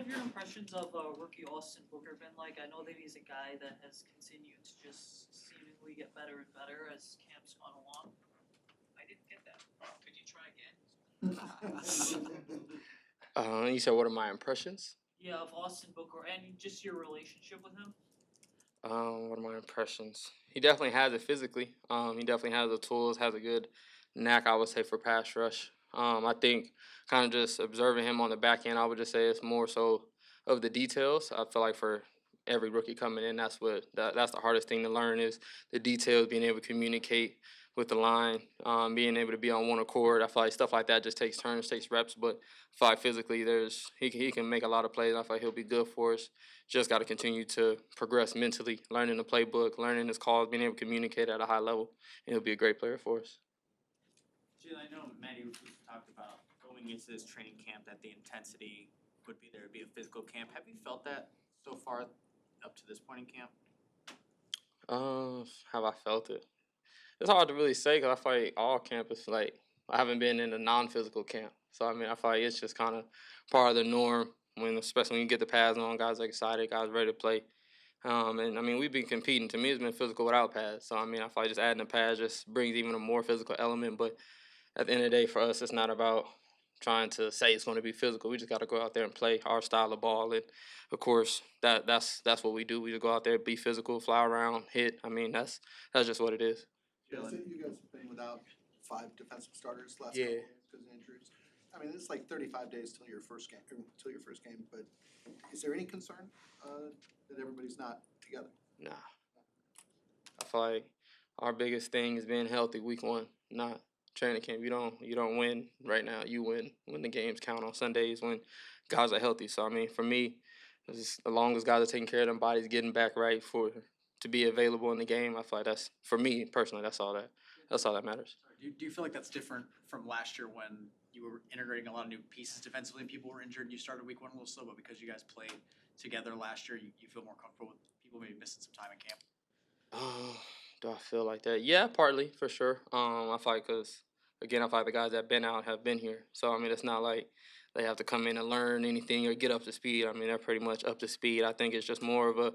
your impressions of rookie Austin Booker been like? I know that he's a guy that has continued to just seemingly get better and better as camp's gone along. I didn't get that. Could you try again? You said, what are my impressions? Yeah, of Austin Booker and just your relationship with him. What are my impressions? He definitely has it physically. He definitely has the tools, has a good knack, I would say, for pass rush. I think kind of just observing him on the back end, I would just say it's more so of the details. I feel like for every rookie coming in, that's the hardest thing to learn is the details, being able to communicate with the line, being able to be on one accord. I feel like stuff like that just takes turns, takes reps. But I feel like physically, he can make a lot of plays. I feel like he'll be good for us. Just got to continue to progress mentally, learning the playbook, learning his calls, being able to communicate at a high level, and he'll be a great player for us. Jaylon, I know Matty talked about going into this training camp that the intensity would be there, would be a physical camp. Have you felt that so far up to this point in camp? Have I felt it? It's hard to really say because I feel like all camp is like I haven't been in a non-physical camp, so I mean I feel like it's just kind of part of the norm especially when you get the pads on, guys are excited, guys ready to play. And I mean we've been competing. To me, it's been physical without pads, so I mean I feel like just adding the pads just brings even a more physical element. But at the end of the day, for us, it's not about trying to say it's going to be physical. We just got to go out there and play our style of ball, and of course that's what we do. We just go out there, be physical, fly around, hit. I mean that's just what it is. Yeah, so you guys have been without 5 defensive starters last Yeah. couple of games because of injuries. I mean, it's like 35 days till your first game, but is there any concern that everybody's not together? Nah. I feel like our biggest thing is being healthy week one, not training camp. You don't win right now. You win when the games count on Sundays when guys are healthy. So I mean, for me, as long as guys are taking care of their bodies, getting back right to be available in the game, I feel like that's for me personally. That's all that matters. Do you feel like that's different from last year when you were integrating a lot of new pieces defensively and people were injured and you started week one a little slow, but because you guys played together last year, you feel more comfortable with people maybe missing some time in camp? Do I feel like that? Yeah, partly for sure. I feel like because again, I feel like the guys that been out have been here, so I mean it's not like they have to come in and learn anything or get up to speed. I mean they're pretty much up to speed. I think it's just more of a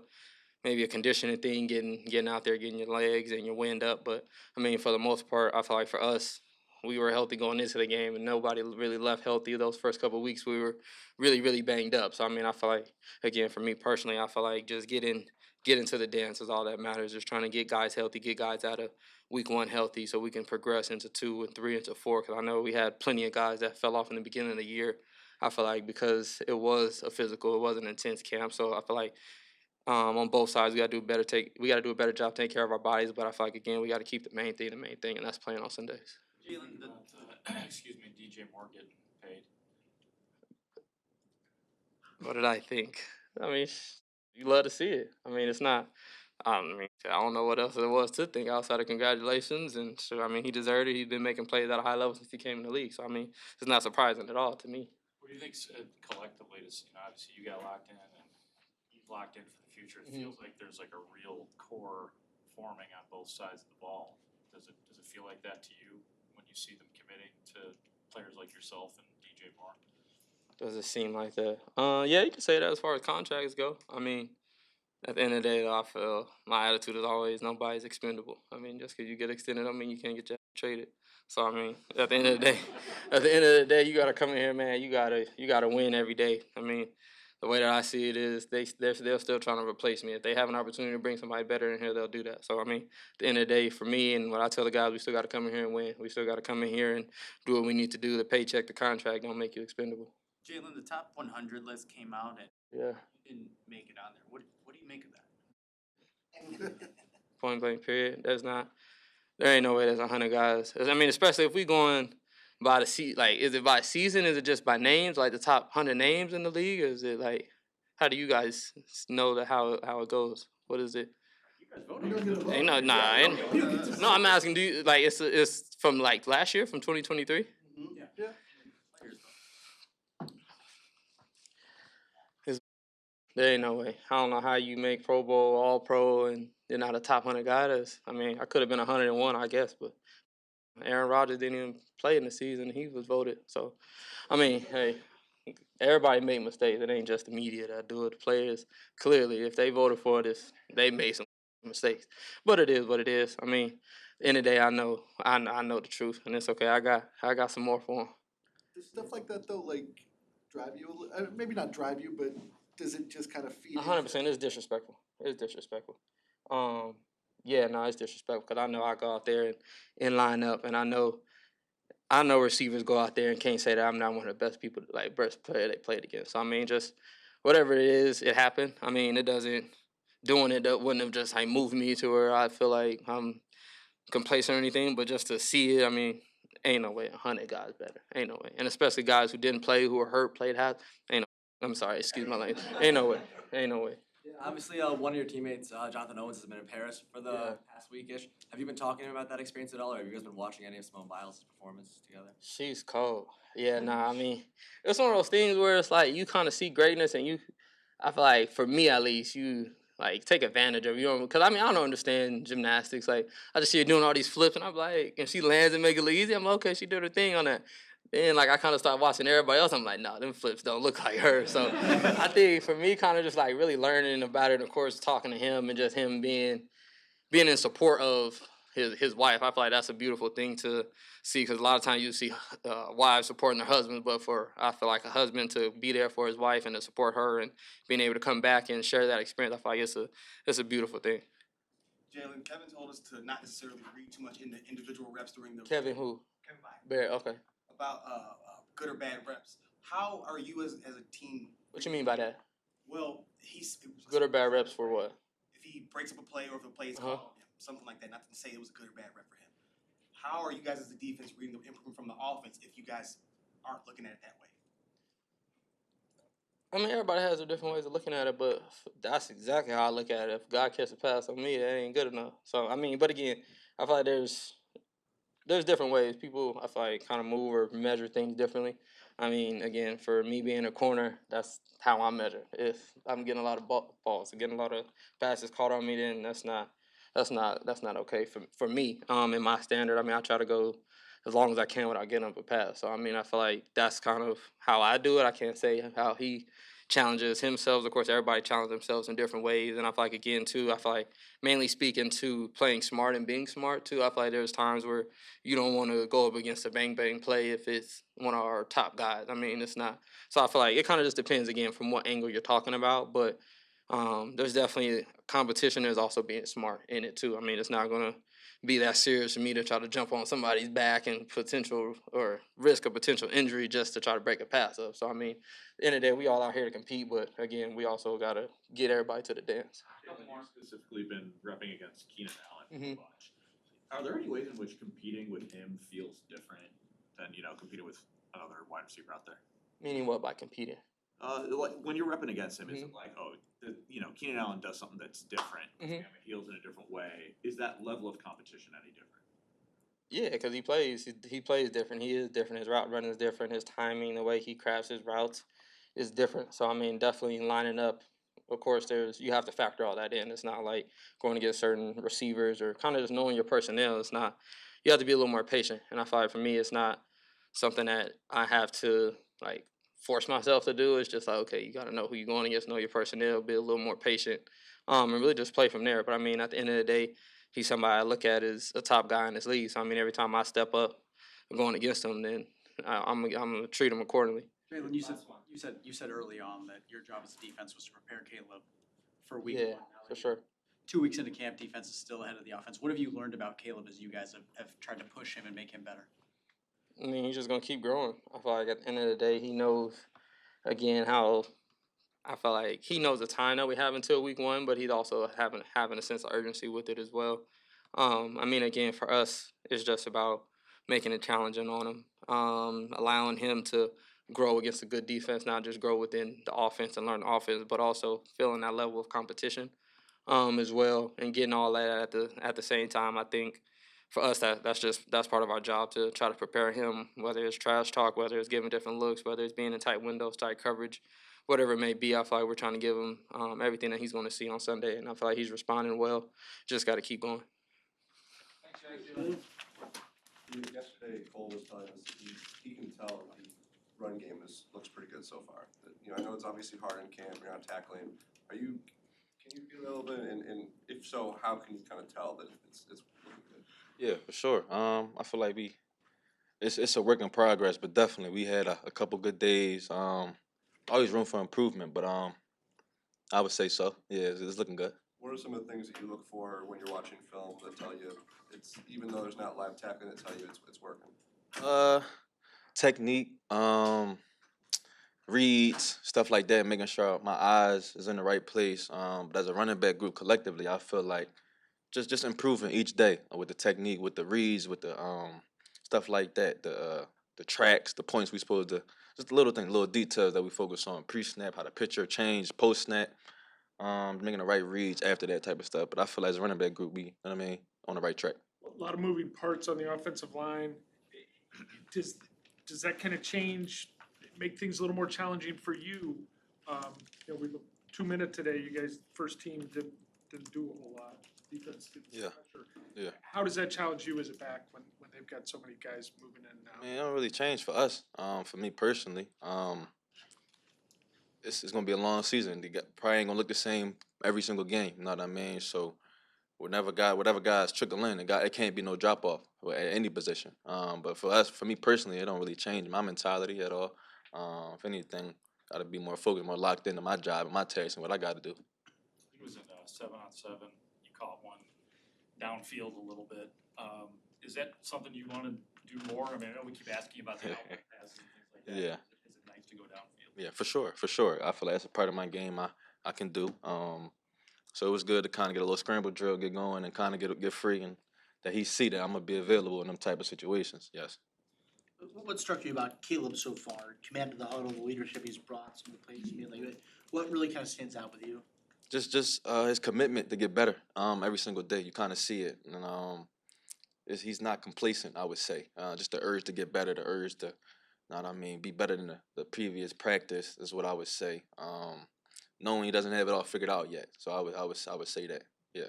maybe a conditioning thing, getting out there, getting your legs and your wind up. But I mean for the most part, I feel like for us, we were healthy going into the game, and nobody really left healthy. Those first couple of weeks, we were really banged up. So I mean, I feel like again for me personally, I feel like just get into the dance is all that matters. Just trying to get guys healthy, get guys out of week one healthy so we can progress into 2 and 3 into 4. Because I know we had plenty of guys that fell off in the beginning of the year. I feel like because it was a physical, it was an intense camp. So I feel like on both sides, we got to do a better job taking care of our bodies. But I feel like again, we got to keep the main thing, and that's playing on Sundays. Jaylon, Excuse me, DJ Moore getting paid. What did I think? I mean, you love to see it. I mean, it's not. I mean, I don't know what else there was to think outside of congratulations. And so, I mean, he deserved it. He's been making plays at a high level since he came in the league. So, I mean, it's not surprising at all to me. What do you think collectively? Obviously you got locked in, and he's locked in for the future. It feels like there's like a real core forming on both sides of the ball. Does it feel like that to you when you see them committing to players like yourself and DJ Moore? Does it seem like that? Yeah, you can say that as far as contracts go. I mean, at the end of the day, though, I feel my attitude is always nobody's expendable. I mean, just because you get extended, I mean you can't get traded. So I mean, at the end of the day, you gotta come in here, man. You gotta win every day. I mean, the way that I see it is they're still trying to replace me. If they have an opportunity to bring somebody better in here, they'll do that. So I mean, at the end of the day, for me and what I tell the guys, we still got to come in here and win. We still got to come in here and do what we need to do. The paycheck, the contract don't make you expendable. Jaylon, the top 100 list came out and Yeah. you didn't make it on there. What do you make of that? Point blank period. There ain't no way there's 100 guys. I mean, especially if we going by is it by season? Is it just by names, like the top 100 names in the league? Or is it like, how do you guys know how it goes? What is it? You guys voted. Ain't no, nah, no, I'm asking, do you, like, it's from like last year, from 2023? Yeah. There ain't no way. I don't know how you make Pro Bowl, All Pro, and you're not a top 100 guy. I mean, I could have been 101, I guess, but Aaron Rodgers didn't even play in the season. He was voted. So, I mean, hey, everybody make mistakes. It ain't just the media that do it. The players, clearly, if they voted for this, they made some mistakes. But it is what it is. I mean, end of the day, I know the truth, and it's okay. I got some more for them. Does stuff like that though, like, drive you, maybe not drive you, but does it just kind of feed? 100%, it's disrespectful. It's disrespectful. Yeah, no, it's disrespectful because I know I go out there and line up, and I know receivers go out there and can't say that I'm not one of the best people, like best player they played against. So I mean, just whatever it is, it happened. I mean, it doesn't doing it that wouldn't have just like moved me to where I feel like I'm complacent or anything, but just to see it, I mean, ain't no way 100 guys better. Ain't no way, and especially guys who didn't play, who were hurt, played half. Ain't no. I'm sorry, excuse my language. Ain't no way. Ain't no way. Obviously, one of your teammates, Jonathan Owens, has been in Paris for the Yeah. past weekish. Have you been talking about that experience at all, or have you guys been watching any of Simone Biles' performance together? She's cold. Yeah, nah, I mean, it's one of those things where it's like you kind of see greatness and I feel like, for me at least, you like take advantage of it. You know, because I mean, I don't understand gymnastics. Like, I just see her doing all these flips and I'm like, and she lands and make it look easy. I'm like, okay, she did her thing on that. Then, like, I kind of start watching everybody else. I'm like, nah, them flips don't look like her. So I think for me, kind of just like really learning about it, and of course, talking to him and just him being in support of his wife. I feel like that's a beautiful thing to see because a lot of times you see wives supporting their husbands, but for I feel like a husband to be there for his wife and to support her and being able to come back and share that experience, I feel like it's a beautiful thing. Jaylon, Kevin told us to not necessarily read too much into individual reps during the Kevin who? Kevin Byard, Bear, okay. about good or bad reps. How are you as a team? What you mean by that? Well, Good or bad reps for what? If he breaks up a play or if a play is Uh-huh. called on him, something like that. Not to say it was a good or bad rep for him. How are you guys as a defense reading the improvement from the offense if you guys aren't looking at it that way? I mean, everybody has their different ways of looking at it, but that's exactly how I look at it. If God catches a pass on me, that ain't good enough. So, I mean, but again, I feel like there's different ways. People, I feel like, kind of move or measure things differently. I mean, again, for me being a corner, that's how I measure. If I'm getting a lot of balls, getting a lot of passes caught on me, then that's not okay for me. In my standard, I mean, I try to go as long as I can without getting up a pass. So I mean, I feel like that's kind of how I do it. I can't say how he challenges himself. Of course, everybody challenges themselves in different ways, and I feel like again too, I feel like mainly speaking to playing smart and being smart too. I feel like there's times where you don't want to go up against a bang bang play if it's one of our top guys. I mean, it's not. So I feel like it kind of just depends again from what angle you're talking about, but there's definitely competition. There's also being smart in it too. I mean, it's not gonna be that serious for me to try to jump on somebody's back and potential or risk a potential injury just to try to break a pass up. So I mean, at the end of the day, we all out here to compete, but again, we also gotta get everybody to the dance. You've specifically been repping against Keenan Allen a Mhm. bunch. Are there any ways in which competing with him feels different than, competing with another wide receiver out there? Meaning what by competing? Like when you're repping against him, is Mhm. it like, Keenan Allen does something that's different, Mhm. heels in a different way? Is that level of competition any different? Yeah, because he plays different. He is different. His route running is different. His timing, the way he crafts his routes, is different. So I mean, definitely lining up. Of course, you have to factor all that in. It's not like going against certain receivers or kind of just knowing your personnel. It's not. You have to be a little more patient. And I feel like for me, it's not something that I have to like force myself to do. It's just like, okay, you got to know who you're going against, know your personnel, be a little more patient, and really just play from there. But I mean, at the end of the day, he's somebody I look at as a top guy in this league. So I mean, every time I step up going against him, then I'm gonna treat him accordingly. Jaylon, you said early on that your job as a defense was to prepare Caleb for week Yeah, one. Now for that sure. 2 weeks into camp, defense is still ahead of the offense. What have you learned about Caleb as you guys have tried to push him and make him better? I mean, he's just gonna keep growing. I feel like at the end of the day, he knows again how. I feel like he knows the time that we have until week one, but he's also having a sense of urgency with it as well. I mean, again, for us, it's just about making it challenging on him, allowing him to grow against a good defense, not just grow within the offense and learn the offense, but also feeling that level of competition as well, and getting all that at the same time. I think for us, that's part of our job to try to prepare him, whether it's trash talk, whether it's giving different looks, whether it's being in tight windows, tight coverage, whatever it may be. I feel like we're trying to give him everything that he's going to see on Sunday, and I feel like he's responding well. Just got to keep going. Yesterday, Cole was telling us he can tell run game looks pretty good so far. You know, I know it's obviously hard in camp, you're not tackling. Can you feel a little bit, and if so, how can you kind of tell that it's looking good? Yeah, for sure. I feel like it's a work in progress, but definitely we had a couple good days. Always room for improvement, but I would say so. Yeah, it's looking good. What are some of the things that you look for when you're watching film that tell you it's, even though there's not live tackling, that tell you it's working? Uh, Technique, reads, stuff like that, making sure my eyes is in the right place. But as a running back group collectively, I feel like just improving each day with the technique, with the reads, with the stuff like that, the tracks, the points we supposed to, just the little things, little details that we focus on, pre-snap, how the picture change, post-snap, making the right reads after that type of stuff. But I feel like as a running back group, we, you know what I mean, on the right track. A lot of moving parts on the offensive line. Does that kind of change, make things a little more challenging for you? You know, we 2 minute today. You guys, first team didn't do a whole lot. Defense did Yeah. pressure. Yeah. How does that challenge you as a back when they've got so many guys moving in and out? I mean, it don't really change for us. For me personally, it's gonna be a long season. Probably ain't gonna look the same every single game. You know what I mean? So whatever guys trickle in, it can't be no drop off at any position. But for me personally, it don't really change my mentality at all. If anything, gotta be more focused, more locked into my job and my task and what I gotta do. He was in 7-on-7. You caught one downfield a little bit. Is that something you want to do more? I mean, I know we keep asking about the outlet passes and things like that. Yeah. Is it nice to go downfield? Yeah, for sure. I feel like that's a part of my game I can do. So it was good to kind of get a little scramble drill, get going, and kind of get free, and that he see that I'm gonna be available in them type of situations. Yes. What struck you about Caleb so far? Command of the huddle, the leadership he's brought, some of the plays he's made. Like, what really kind of stands out with you? Just his commitment to get better. Every single day you kind of see it, and he's not complacent. I would say just the urge to get better, the urge to, know what I mean, be better than the previous practice is what I would say. Knowing he doesn't have it all figured out yet, so I would say that. Yeah.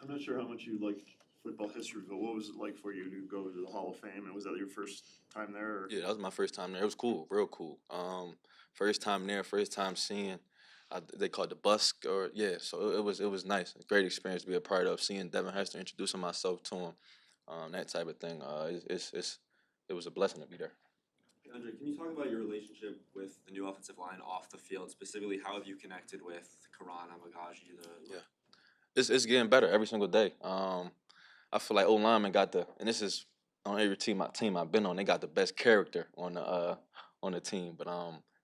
I'm not sure how much you like football history, but what was it like for you to go to the Hall of Fame? And was that your first time there? Or? Yeah, that was my first time there. It was cool, real cool. First time there, first time seeing. They call it the busk, or yeah. So it was nice, a great experience to be a part of. Seeing Devin Hester, introducing myself to him, that type of thing. It was a blessing to be there. Andre, can you talk about your relationship with the new offensive line off the field? Specifically, how have you connected with Karan Amagaji? It's getting better every single day. I feel like old lineman got and this is on every team I've been on, they got the best character on the team. But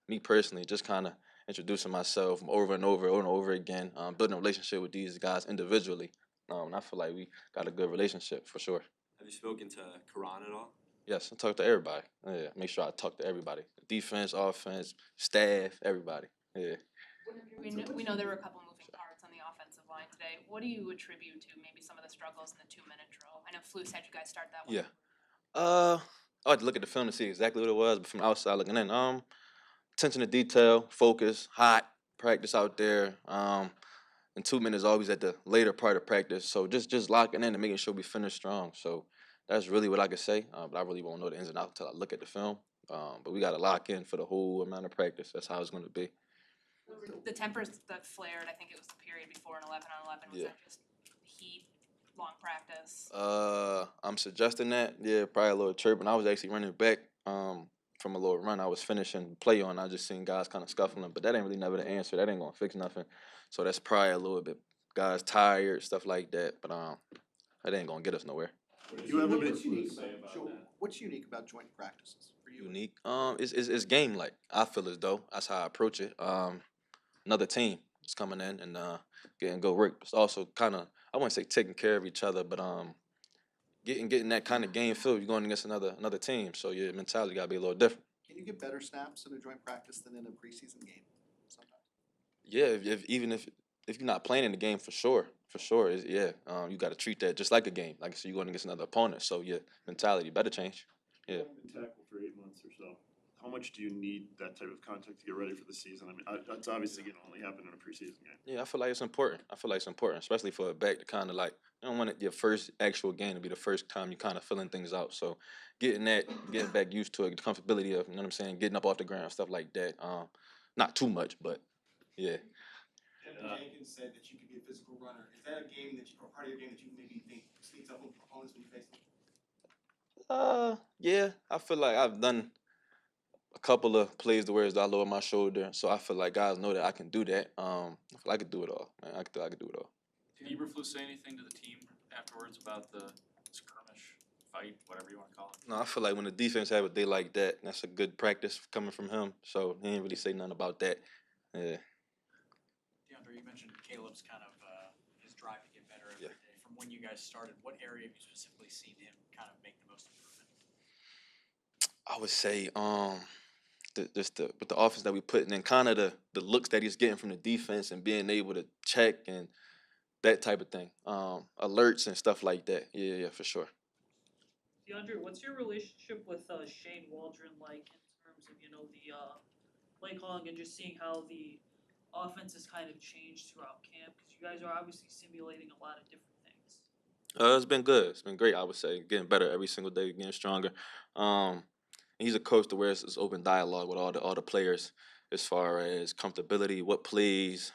me personally, just kind of introducing myself over and over again, building a relationship with these guys individually. And I feel like we got a good relationship for sure. Have you spoken to Karan at all? Yes, I talk to everybody. Yeah, make sure I talk to everybody. Defense, offense, staff, everybody. Yeah. We know there were a couple moving parts on the offensive line today. What do you attribute to maybe some of the struggles in the 2-minute drill? I know Flus had you guys start that one. Yeah. I had to look at the film to see exactly what it was, but from the outside looking in, attention to detail, focus, hot, practice out there. And 2 minutes always at the later part of practice. So just locking in and making sure we finish strong. So that's really what I could say. But I really won't know the ins and outs until I look at the film. But we got to lock in for the whole amount of practice. That's how it's going to be. The tempers that flared, I think it was the period before an 11-on-11. Was that just heat, long practice? I'm suggesting that. Yeah, probably a little chirping. I was actually running back from a little run I was finishing play on. I just seen guys kind of scuffling, but that ain't really never the answer. That ain't going to fix nothing. So that's probably a little bit guys tired, stuff like that. But that ain't going to get us nowhere. What's unique about joint practices for you? Unique? It's game like. I feel as though that's how I approach it. Another team is coming in and getting good work. It's also kind of, I wouldn't say taking care of each other, but getting that kind of game feel. You're going against another team, so your mentality got to be a little different. Can you get better snaps in a joint practice than in a preseason game? Sometimes. Yeah, even if you're not playing in the game, for sure, you got to treat that just like a game. Like I said, you're going against another opponent, so your mentality better change. Yeah. You've been tackled for 8 months or so. how much do you need that type of contact to get ready for the season? I mean, that's obviously gonna only happen in a preseason game. Yeah, I feel like it's important. I feel like it's important, especially for a back to kind of like, you don't want it, your first actual game to be the first time you kind of filling things out. So getting back used to it, the comfortability of, you know what I'm saying, getting up off the ground, stuff like that. Not too much, but yeah. Captain Jenkins said that you could be a physical runner. Is that a game that you, or part of your game that you maybe think sneaks up on opponents when you face them? Yeah, I feel like I've done a couple of plays to where I lower my shoulder, so I feel like guys know that I can do that. I feel like I could do it all, man. I could do it all. Did Eberflus say anything to the team afterwards about the skirmish, fight, whatever you wanna call it? No, I feel like when the defense have a day like that, that's a good practice coming from him. So he didn't really say nothing about that. Yeah. DeAndre, you mentioned Caleb's kind of his drive to get better every Yeah. day. From when you guys started, what area have you specifically seen him kind of make the most improvement? I would say with the offense that we putting in, kind of the looks that he's getting from the defense and being able to check and that type of thing, alerts and stuff like that. Yeah, for sure. DeAndre, what's your relationship with Shane Waldron like in terms of, you know, the play calling and just seeing how the offense has kind of changed throughout camp? Because you guys are obviously simulating a lot of different things. It's been good. It's been great. I would say getting better every single day, getting stronger. He's a coach to where it's open dialogue with all the players as far as comfortability, what plays.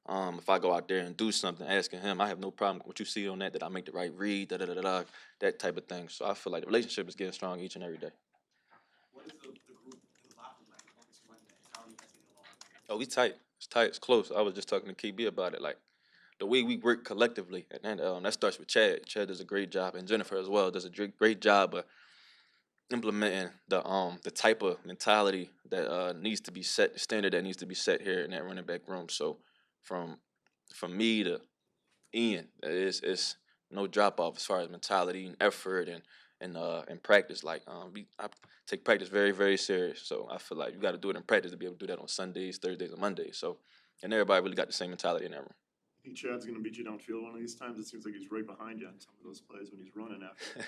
If I go out there and do something, asking him, I have no problem with what you see on that. That I make the right read, that type of thing. So I feel like the relationship is getting strong each and every day. What is the group in the locker room like on this Monday? How are you guys getting along? Oh, we tight. It's tight. It's close. I was just talking to KB about it. Like the way we work collectively, and then that starts with Chad. Chad does a great job, and Jennifer as well does a great job of implementing the type of mentality that needs to be set, the standard that needs to be set here in that running back room. So from me to Ian, it's no drop off as far as mentality and effort and practice. Like I take practice very, very serious. So I feel like you got to do it in practice to be able to do that on Sundays, Thursdays, and Mondays. So and everybody really got the same mentality in that room. I think Chad's gonna beat you downfield one of these times. It seems like he's right behind you on some of those plays when he's running after.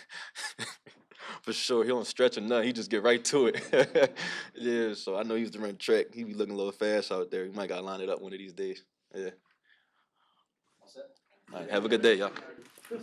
For sure, he don't stretch or nothing. He just get right to it. Yeah, so I know he used to run track. He be looking a little fast out there. He might gotta line it up one of these days. Yeah. All right, have a good day, y'all. Yeah.